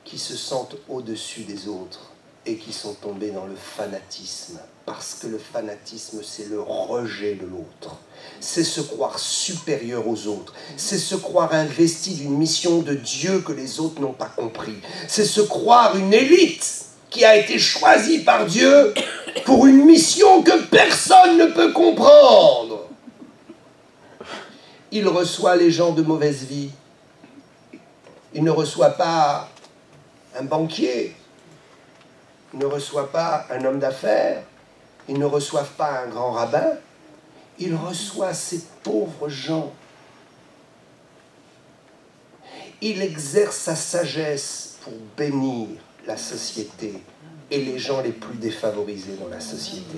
[SPEAKER 1] qui se sentent au-dessus des autres et qui sont tombés dans le fanatisme. Parce que le fanatisme, c'est le rejet de l'autre. C'est se croire supérieur aux autres. C'est se croire investi d'une mission de Dieu que les autres n'ont pas compris. C'est se croire une élite qui a été choisie par Dieu pour une mission que personne ne peut comprendre. Il reçoit les gens de mauvaise vie. Il ne reçoit pas un banquier. Il ne reçoit pas un homme d'affaires. Il ne reçoit pas un grand rabbin. Il reçoit ces pauvres gens. Il exerce sa sagesse pour bénir la société et les gens les plus défavorisés dans la société.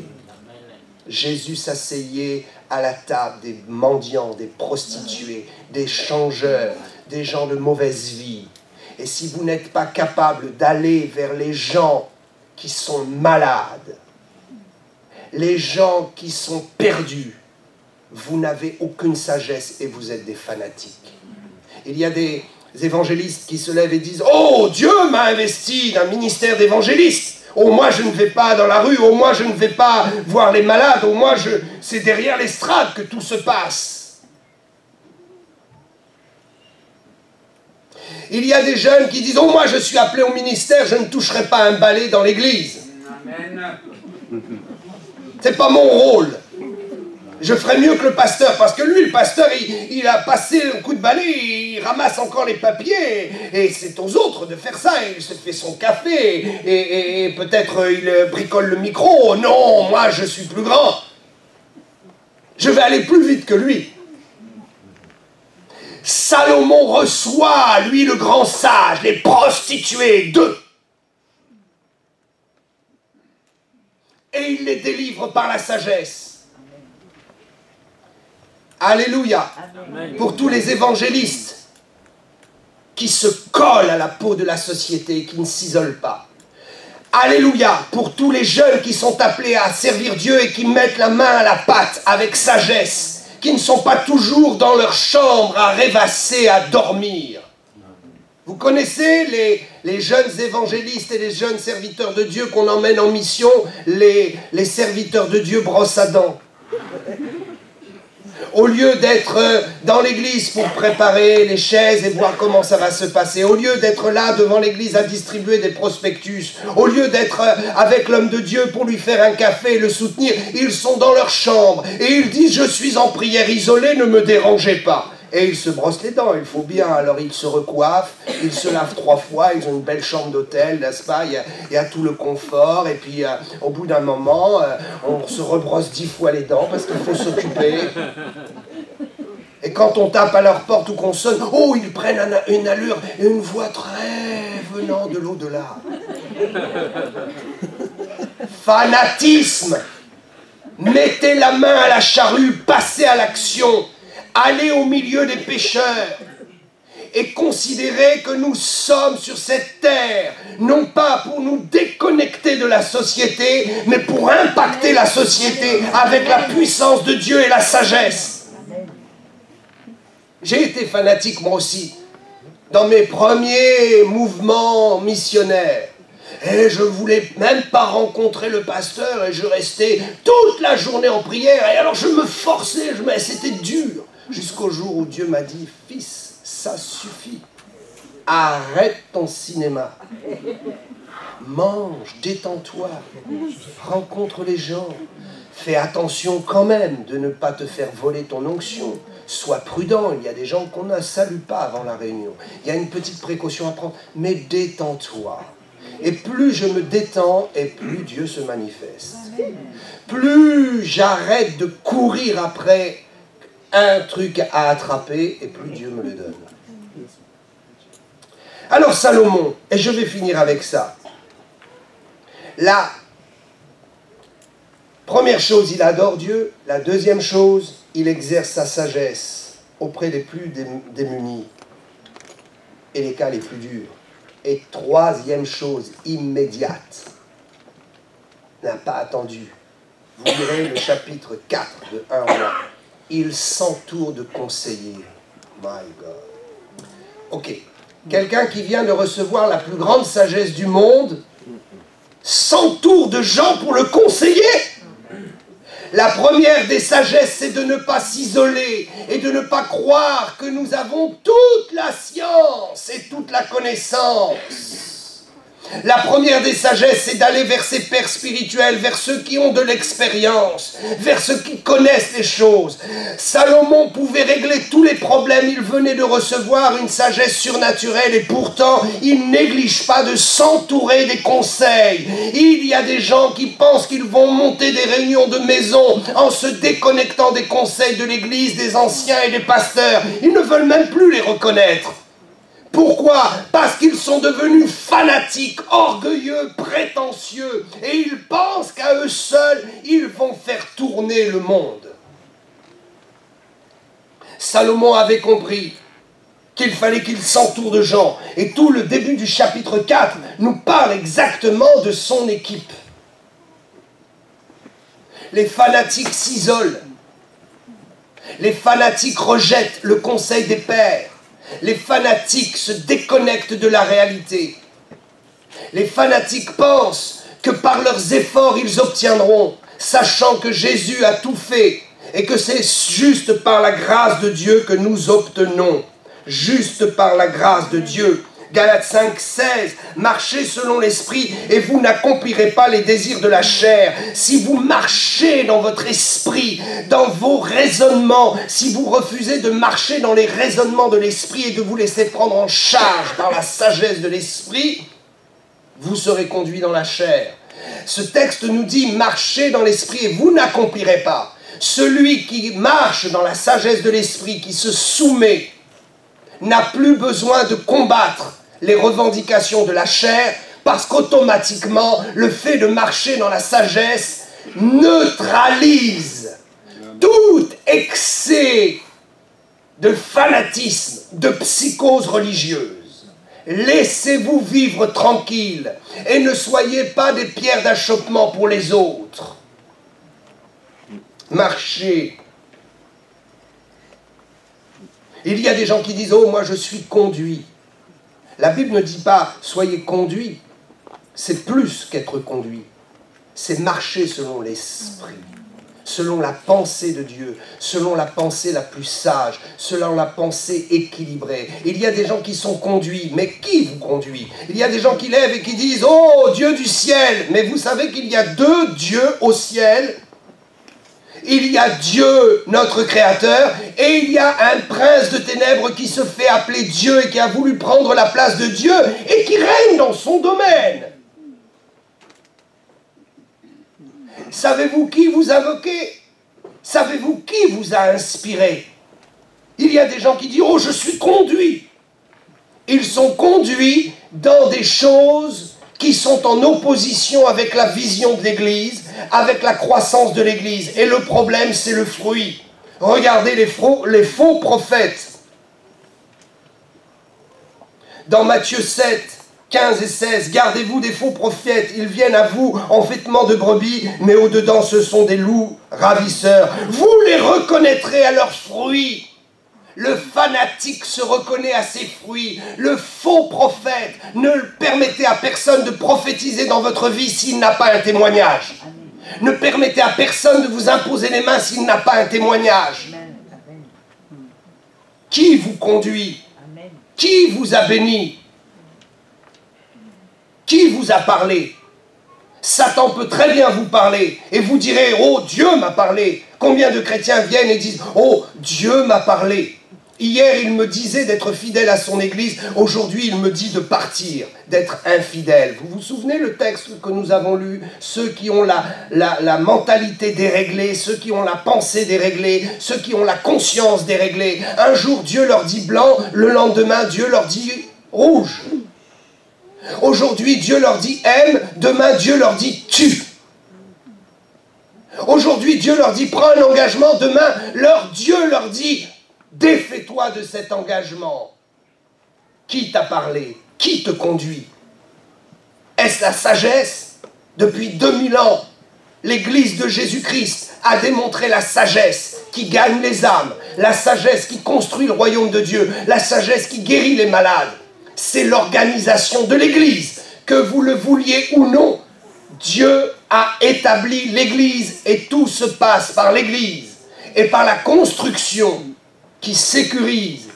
[SPEAKER 1] Jésus s'asseyait à la table des mendiants, des prostituées, des changeurs, des gens de mauvaise vie. Et si vous n'êtes pas capable d'aller vers les gens qui sont malades, les gens qui sont perdus, vous n'avez aucune sagesse et vous êtes des fanatiques. Il y a des évangélistes qui se lèvent et disent « Oh, Dieu m'a investi d'un ministère d'évangéliste. Oh, moi je ne vais pas dans la rue, oh, moi je ne vais pas voir les malades, oh, moi c'est derrière l'estrade que tout se passe. » Il y a des jeunes qui disent « Oh, moi je suis appelé au ministère, je ne toucherai pas un balai dans l'église. C'est pas mon rôle. Je ferai mieux que le pasteur, parce que lui, le pasteur, il a passé le coup de balai, il ramasse encore les papiers, et c'est aux autres de faire ça, il se fait son café, et peut-être il bricole le micro. Non, moi je suis plus grand. Je vais aller plus vite que lui. Salomon reçoit, lui le grand sage, les prostituées d'eux. Et il les délivre par la sagesse. Alléluia. Amen. Pour tous les évangélistes qui se collent à la peau de la société et qui ne s'isolent pas. Alléluia. Pour tous les jeunes qui sont appelés à servir Dieu et qui mettent la main à la pâte avec sagesse, qui ne sont pas toujours dans leur chambre à rêvasser, à dormir. Vous connaissez les jeunes évangélistes et les jeunes serviteurs de Dieu qu'on emmène en mission, les serviteurs de Dieu brosse à dents. Au lieu d'être dans l'église pour préparer les chaises et voir comment ça va se passer, au lieu d'être là devant l'église à distribuer des prospectus, au lieu d'être avec l'homme de Dieu pour lui faire un café et le soutenir, ils sont dans leur chambre et ils disent « Je suis en prière isolée, ne me dérangez pas ». Et ils se brossent les dents, il faut bien. Alors ils se recoiffent, ils se lavent 3 fois, ils ont une belle chambre d'hôtel, n'est-ce pas? Il y a tout le confort, et puis au bout d'un moment, on se rebrosse 10 fois les dents parce qu'il faut s'occuper. Et quand on tape à leur porte ou qu'on sonne, oh, ils prennent une allure et une voix très venant de l'au-delà. Fanatisme. Mettez la main à la charrue, passez à l'action. Allez au milieu des pécheurs et considérez que nous sommes sur cette terre, non pas pour nous déconnecter de la société, mais pour impacter la société avec la puissance de Dieu et la sagesse. J'ai été fanatique moi aussi, dans mes premiers mouvements missionnaires. Et je ne voulais même pas rencontrer le pasteur et je restais toute la journée en prière. Et alors je me forçais, c'était dur. Jusqu'au jour où Dieu m'a dit, fils, ça suffit. Arrête ton cinéma. Mange, détends-toi. Rencontre les gens. Fais attention quand même de ne pas te faire voler ton onction. Sois prudent. Il y a des gens qu'on ne salue pas avant la réunion. Il y a une petite précaution à prendre. Mais détends-toi. Et plus je me détends, et plus Dieu se manifeste. Plus j'arrête de courir après un truc à attraper, et plus Dieu me le donne. Alors Salomon, et je vais finir avec ça. La première chose, il adore Dieu. La deuxième chose, il exerce sa sagesse auprès des plus démunis et les cas les plus durs. Et troisième chose, immédiate, n'a pas attendu. Vous lirez le chapitre 4 de 1 roi. Il s'entoure de conseillers. My God. Ok. Quelqu'un qui vient de recevoir la plus grande sagesse du monde s'entoure de gens pour le conseiller. La première des sagesses, c'est de ne pas s'isoler et de ne pas croire que nous avons toute la science et toute la connaissance. La première des sagesses, c'est d'aller vers ses pères spirituels, vers ceux qui ont de l'expérience, vers ceux qui connaissent les choses. Salomon pouvait régler tous les problèmes, il venait de recevoir une sagesse surnaturelle et pourtant, il néglige pas de s'entourer des conseils. Il y a des gens qui pensent qu'ils vont monter des réunions de maison en se déconnectant des conseils de l'église, des anciens et des pasteurs. Ils ne veulent même plus les reconnaître. Pourquoi? Parce qu'ils sont devenus fanatiques, orgueilleux, prétentieux, et ils pensent qu'à eux seuls, ils vont faire tourner le monde. Salomon avait compris qu'il fallait qu'il s'entoure de gens, et tout le début du chapitre 4 nous parle exactement de son équipe. Les fanatiques s'isolent, les fanatiques rejettent le conseil des pères. Les fanatiques se déconnectent de la réalité. Les fanatiques pensent que par leurs efforts ils obtiendront, sachant que Jésus a tout fait et que c'est juste par la grâce de Dieu que nous obtenons. Juste par la grâce de Dieu. Galates 5, 16, marchez selon l'esprit et vous n'accomplirez pas les désirs de la chair. Si vous marchez dans votre esprit, dans vos raisonnements, si vous refusez de marcher dans les raisonnements de l'esprit et de vous laisser prendre en charge par la sagesse de l'esprit, vous serez conduits dans la chair. Ce texte nous dit marchez dans l'esprit et vous n'accomplirez pas. Celui qui marche dans la sagesse de l'esprit, qui se soumet, n'a plus besoin de combattre les revendications de la chair, parce qu'automatiquement, le fait de marcher dans la sagesse neutralise tout excès de fanatisme, de psychose religieuse. Laissez-vous vivre tranquille et ne soyez pas des pierres d'achoppement pour les autres. Marchez. Il y a des gens qui disent « Oh, moi je suis conduit ». La Bible ne dit pas « soyez conduit ». C'est plus qu'être conduit. C'est marcher selon l'esprit, selon la pensée de Dieu, selon la pensée la plus sage, selon la pensée équilibrée. Il y a des gens qui sont conduits, mais qui vous conduit? Il y a des gens qui lèvent et qui disent « Oh, Dieu du ciel !» Mais vous savez qu'il y a deux dieux au ciel. Il y a Dieu, notre Créateur, et il y a un prince de ténèbres qui se fait appeler Dieu et qui a voulu prendre la place de Dieu et qui règne dans son domaine. Savez-vous qui vous a moqué? Savez-vous qui vous a inspiré? Il y a des gens qui disent « Oh, je suis conduit ». Ils sont conduits dans des choses qui sont en opposition avec la vision de l'Église, avec la croissance de l'Église. Et le problème, c'est le fruit. Regardez les faux prophètes. Dans Matthieu 7, 15 et 16, « Gardez-vous des faux prophètes, ils viennent à vous en vêtements de brebis, mais au-dedans ce sont des loups ravisseurs. Vous les reconnaîtrez à leurs fruits. » Le fanatique se reconnaît à ses fruits. Le faux prophète, ne permettez à personne de prophétiser dans votre vie s'il n'a pas un témoignage. Ne permettez à personne de vous imposer les mains s'il n'a pas un témoignage. Qui vous conduit? Qui vous a béni? Qui vous a parlé? Satan peut très bien vous parler et vous direz « Oh, Dieu m'a parlé ». Combien de chrétiens viennent et disent « Oh, Dieu m'a parlé ». Hier, il me disait d'être fidèle à son église. Aujourd'hui, il me dit de partir, d'être infidèle. Vous vous souvenez le texte que nous avons lu? Ceux qui ont la mentalité déréglée, ceux qui ont la pensée déréglée, ceux qui ont la conscience déréglée. Un jour, Dieu leur dit blanc, le lendemain, Dieu leur dit rouge. Aujourd'hui, Dieu leur dit aime, demain, Dieu leur dit tue. Aujourd'hui, Dieu leur dit prends un engagement, demain, Dieu leur dit défais-toi de cet engagement. Qui t'a parlé? Qui te conduit? Est-ce la sagesse? Depuis 2000 ans, l'Église de Jésus-Christ a démontré la sagesse qui gagne les âmes, la sagesse qui construit le royaume de Dieu, la sagesse qui guérit les malades. C'est l'organisation de l'Église. Que vous le vouliez ou non, Dieu a établi l'Église et tout se passe par l'Église et par la construction qui sécurise,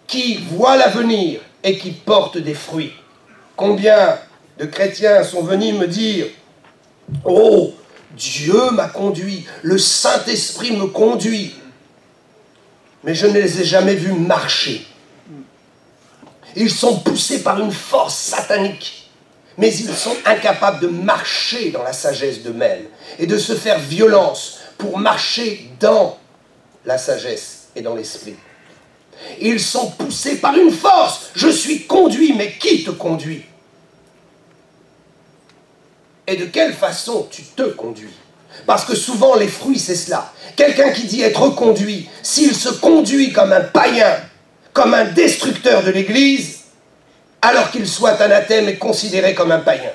[SPEAKER 1] qui voit l'avenir et qui porte des fruits. Combien de chrétiens sont venus me dire « Oh, Dieu m'a conduit, le Saint-Esprit me conduit. » Mais je ne les ai jamais vus marcher. Ils sont poussés par une force satanique, mais ils sont incapables de marcher dans la sagesse d'eux-mêmes et de se faire violence pour marcher dans la sagesse et dans l'esprit. Ils sont poussés par une force. Je suis conduit, mais qui te conduit? Et de quelle façon tu te conduis? Parce que souvent les fruits c'est cela. Quelqu'un qui dit être conduit, s'il se conduit comme un païen, comme un destructeur de l'Église, alors qu'il soit anathème et considéré comme un païen.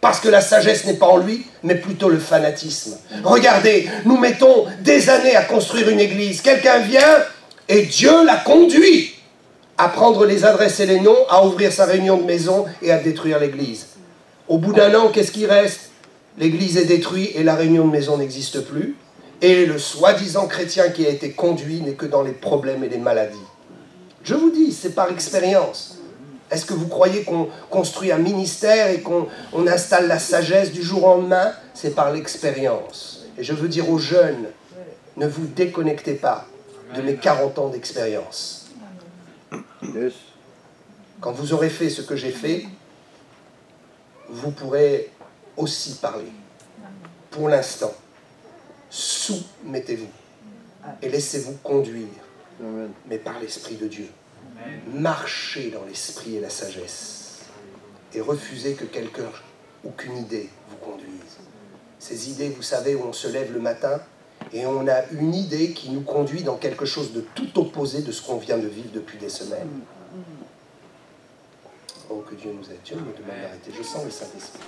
[SPEAKER 1] Parce que la sagesse n'est pas en lui, mais plutôt le fanatisme. Regardez, nous mettons des années à construire une église. Quelqu'un vient et Dieu l'a conduit à prendre les adresses et les noms, à ouvrir sa réunion de maison et à détruire l'église. Au bout d'un an, qu'est-ce qui reste? L'église est détruite et la réunion de maison n'existe plus. Et le soi-disant chrétien qui a été conduit n'est que dans les problèmes et les maladies. Je vous dis, c'est par expérience. Est-ce que vous croyez qu'on construit un ministère et qu'on installe la sagesse du jour au lendemain? C'est par l'expérience. Et je veux dire aux jeunes, ne vous déconnectez pas de mes 40 ans d'expérience. Quand vous aurez fait ce que j'ai fait, vous pourrez aussi parler. Pour l'instant, soumettez-vous et laissez-vous conduire, mais par l'Esprit de Dieu. Marchez dans l'esprit et la sagesse et refusez que quelqu'un ou qu'une idée vous conduise. Ces idées, vous savez, où on se lève le matin et on a une idée qui nous conduit dans quelque chose de tout opposé de ce qu'on vient de vivre depuis des semaines. Oh, que Dieu nous aide. Dieu me demande d'arrêter. Je sens le Saint-Esprit.